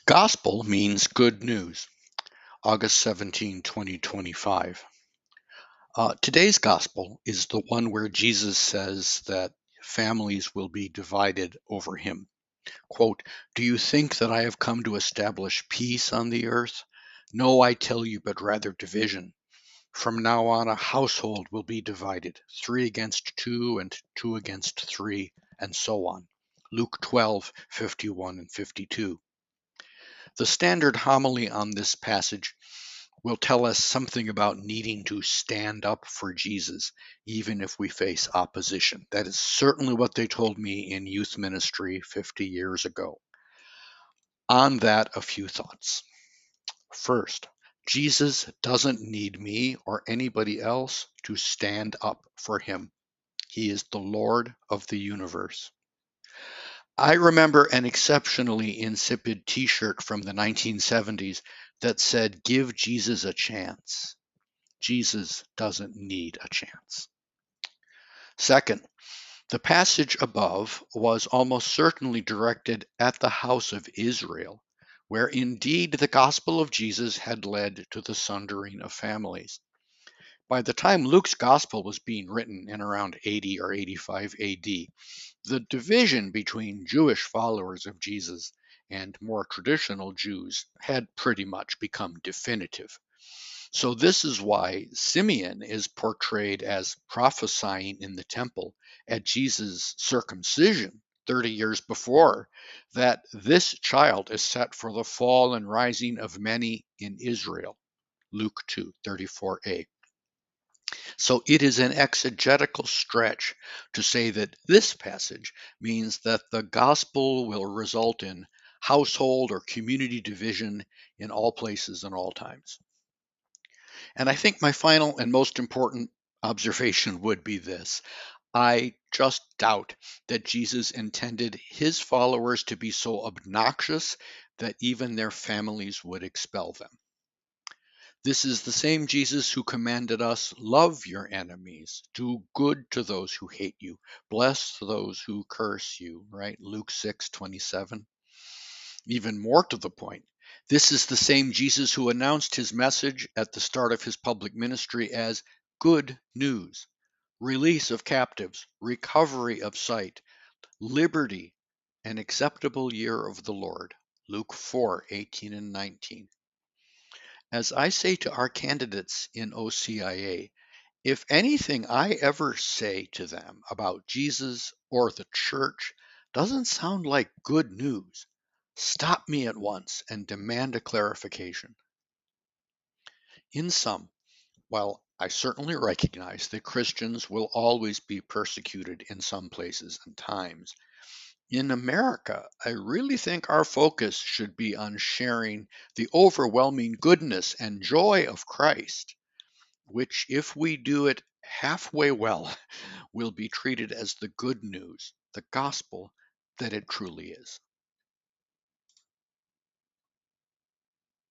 Gospel means good news. August 17, 2025. Today's gospel is the one where Jesus says that families will be divided over him. Quote, "Do you think that I have come to establish peace on the earth? No, I tell you, but rather division. From now on, a household will be divided, three against two, and two against three, and so on." Luke 12:51 and 52. The standard homily on this passage will tell us something about needing to stand up for Jesus, even if we face opposition. That is certainly what they told me in youth ministry 50 years ago. On that, a few thoughts. First, Jesus doesn't need me or anybody else to stand up for him. He is the Lord of the universe. I remember an exceptionally insipid t shirt from the 1970s that said, "Give Jesus a chance." Jesus doesn't need a chance. Second, the passage above was almost certainly directed at the house of Israel, where indeed the gospel of Jesus had led to the sundering of families. By the time Luke's gospel was being written in around 80 or 85 AD, the division between Jewish followers of Jesus and more traditional Jews had pretty much become definitive. So this is why Simeon is portrayed as prophesying in the temple at Jesus' circumcision 30 years before that this child is set for the fall and rising of many in Israel. Luke 2:34a. So it is an exegetical stretch to say that this passage means that the gospel will result in household or community division in all places and all times. And I think my final and most important observation would be this. I just doubt that Jesus intended his followers to be so obnoxious that even their families would expel them. This is the same Jesus who commanded us, "Love your enemies, do good to those who hate you, bless those who curse you," right? Luke 6:27. Even more to the point, this is the same Jesus who announced his message at the start of his public ministry as good news, release of captives, recovery of sight, liberty, an acceptable year of the Lord. Luke 4:18 and 19. As I say to our candidates in OCIA, if anything I ever say to them about Jesus or the church doesn't sound like good news, stop me at once and demand a clarification. In sum, while I certainly recognize that Christians will always be persecuted in some places and times, in America, I really think our focus should be on sharing the overwhelming goodness and joy of Christ, which, if we do it halfway well, will be treated as the good news, the gospel that it truly is.